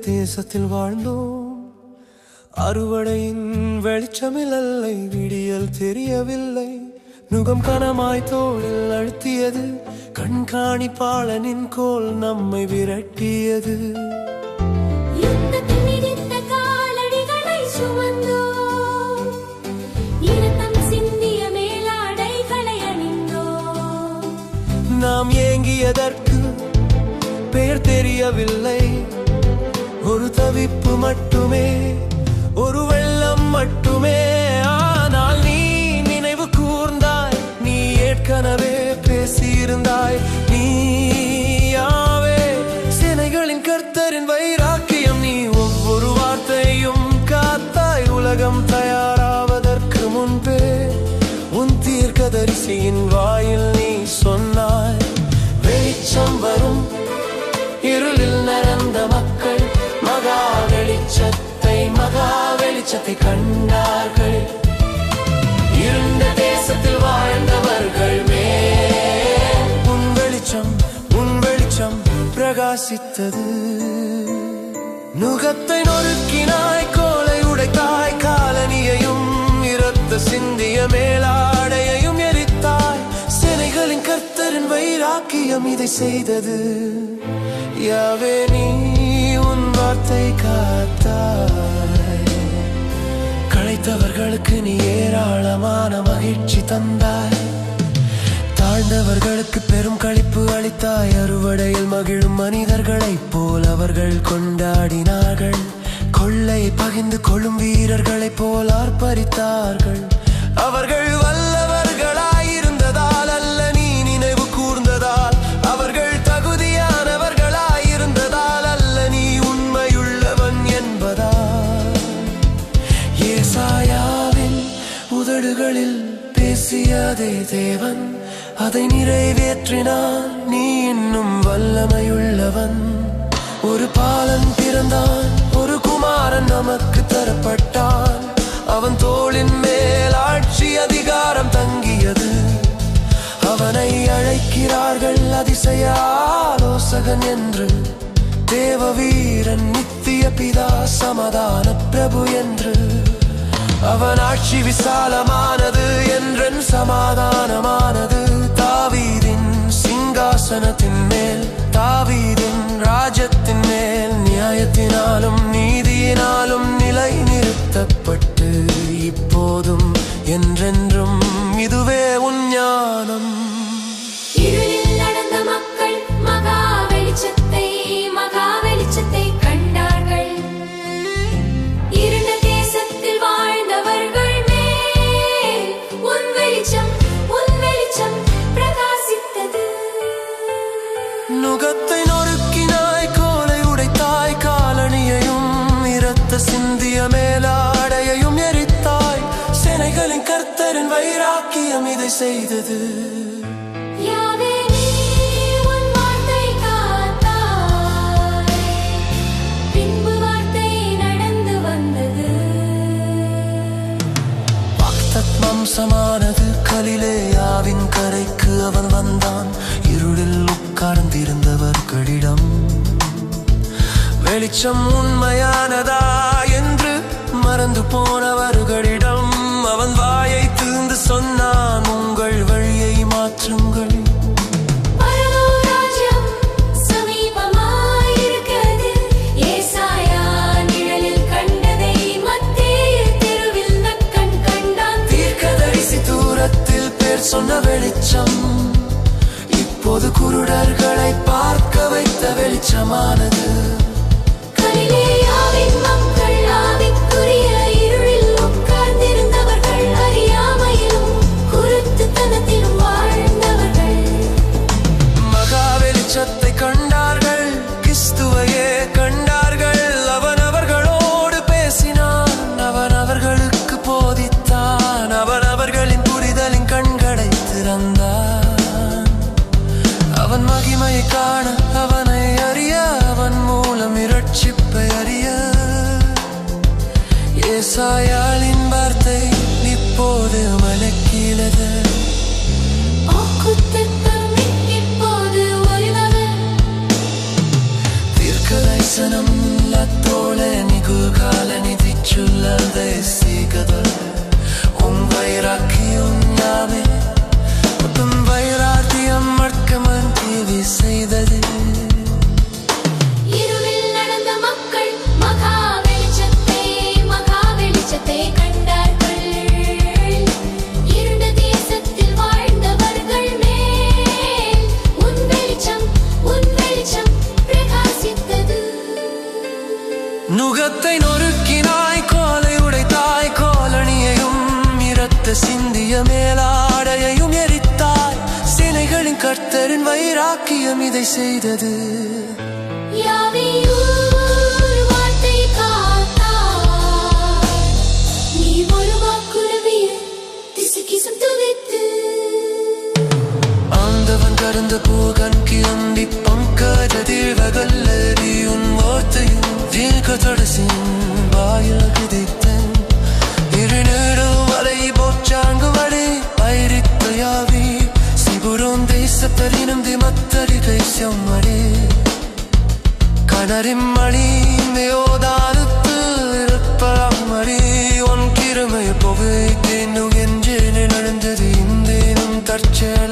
தேசத்தில் வாழ்ந்தோம். அறுவடையின் வெளிச்சமில்லை, விடியல் தெரியவில்லை. நுகம் கனமாய் தோளில் அழுத்தியது, கண்காணிப்பாளனின் கோல் நம்மை விரட்டியது. நாம் ஏங்கியதற்கு பெயர் தெரியவில்லை. ஒரு தவிப்பு மட்டுமே, ஒரு வெள்ளம் மட்டுமே. ஆனால் நீ நினைவு கூர்ந்தாய், நீ ஏற்கனவே பேசியிருந்தாய். நீ யாவே சேனைகளின் கர்த்தரின் வைராக்கியம். நீ ஒவ்வொரு வார்த்தையும் காத்தாய். உலகம் தயாராவதற்கு முன்பே உன் தீர்க்கதரிசியின் வாயில் நீ சொன்னாய், வெளிச்சம் வரும். இருளில் நடந்த மக்கள் மகா வெளிச்சத்தை கண்டார்கள். இருண்ட தேசத்தில் வாழ்ந்தவர்கள் மேல் உன் வெளிச்சம் பிரகாசித்தது. நுகத்தை நொறுக்கினாய், கோலை உடைத்தாய். காலனியையும் இரத்த சிந்திய மேலாடையையும் எரித்தாய். சேனைகளின் கர்த்தரின் வைராக்கியம் இதை செய்தது. யாவே நீ உன் வார்த்தை காத்தாய். களைத்தவர்களுக்கு நீ ஏராளமான மகிழ்ச்சி தந்தாய். தாழ்ந்தவர்களுக்கு பெரும் களிப்பு அளித்தாய். அறுவடையில் மகிழும் மனிதர்களைப் போல் அவர்கள் கொண்டாடினார்கள். கொள்ளை பகிர்ந்து கொள்ளும் வீரர்களைப் போல் ஆர்ப்பரித்தார்கள். அவர்கள் வல்லவர்களாயிருந்ததால் அல்ல, நீ நினைவு கூர்ந்ததால். அவர்கள் தகுதியானவர்களாயிருந்ததால் அல்ல, நீ உண்மையுள்ளவன் என்பதால். ஏசாயாவின் உதடுகளில் பேசியதே தேவன், அதை நிறைவேற்றினான். நீ இன்னும் வல்லமையுள்ளவன். ஒரு பாலன் பிறந்தான், ஒரு குமாரன் நமக்கு தரப்பட்டான். அவன் தோளின் மேல் ஆட்சி அதிகாரம் தங்கியது. அவனை அழைக்கிறார்கள் அதிசய ஆலோசகன் என்று, தேவ வீரன், நித்திய பிதா, சமாதான பிரபு என்று. அவன் ஆட்சி விசாலமானது, என்றன் சமாதானமானது. தாவீதின் சிங்காசனத்தின் மேல், தாவீதின் ராஜ்யத்தின் மேல், நியாயத்தினாலும் நீதியினாலும் நிலை நிறுத்தப்பட்டு இப்போதும் என்றென்றும் இதுவே உன் ஞானம். இருளில் நடந்த மக்கள் மகா வெளிச்சத்தை கண்டார்கள். இருண்ட தேசத்தில் வாழ்ந்தவர்கள் மேல் உன் வெளிச்சம் பிரகாசித்தது. நுகத்தை நொறுக்கினாய், கோலை உடைத்தாய். காலணியையும் இரத்த சிந்திய மேலாடையையும் எரித்தாய். சேனைகளின் கர்த்தரின் வைராக்கியம் இதை செய்தது. வம்சமானது, கலிலேயாவின் கரைக்கு அவன் வந்தான். இருளில் உட்கார்ந்திருந்தவர்களிடம் வெளிச்சம் உண்மையானதா என்று மறந்து போனவர்களிடம் அவன் வாயை திறந்து சொன்னான், உங்கள் வழியை மாற்றுங்கள். சொன்ன வெளிச்சம் இப்போது குருடர்களை பார்க்க வைத்த வெளிச்சமானது. கலிலேயாவின் மக்கள் ஆவிக்குரிய இருளில் உட்கார்ந்திருந்தவர்கள், அறியாமையிலும் குருட்டுத்தனத்திலும் வாழ்ந்தவர்கள் மகா வெளிச்சத்தை கண்டார்கள், கிறிஸ்துவையே கண்டார்கள். அவன் அவர்களோடு பேசினான், அவன் அவர்களுக்கு போதித்தான். அவன் அவர்களின் புரிதலின் கண்களை திறந்தான். அவன் மகிமையை காண அவனை ரட்சிப்பை அறிய ஏசாயாளின் வார்த்தை இப்போது மலக்கிலது. ദീർഘദർശനം ലത്തോളെ നിഗുകാലനി തിച്ചുള്ളതെ സീകതൽ വൈരാക്കിയും ഞാമേ வைராத்தியம் மட்கமன் தீவி செய்தது. இருளில் நடந்த மக்கள் மகா வெளிச்சத்தை கண்டார்கள். இருண்ட தேசத்தில் வாழ்ந்தவர்கள் மேல் உன் வெளிச்சம் பிரகாசித்தது. நுகத்தை நொறுக்கினாய், கோலை உடைத்தாய், கோலணியையும் இரத்த சிந்திய மேலாடையையும் எரித்தாய். சிலைகளின் கர்த்தரின் வைராக்கியம் இதை செய்தது. வார்த்தை காத்தாய், நீ ஒரு வாக்குறுதியை திசுகிசும் துதித்து. ஆண்டவன் கடந்த பூகன்கி அம்பி பங்கஜதிர்வகல்லரி உன் வார்த்தையும் தீர்க்கதரிசின் வாயில் விதைத்தன். இருநேடும் வலை போச்சாங்கு வழி பயிரித்தையாவி சிபுரோம் தேசத்தரினும் திமத்தரிகை செம்மடி கணரின் மணி மேயோதானத்து இருப்பமடி உன் கிருமை புகை தேனும் என்று நடந்தது. இந்தேனும் தற்செயல்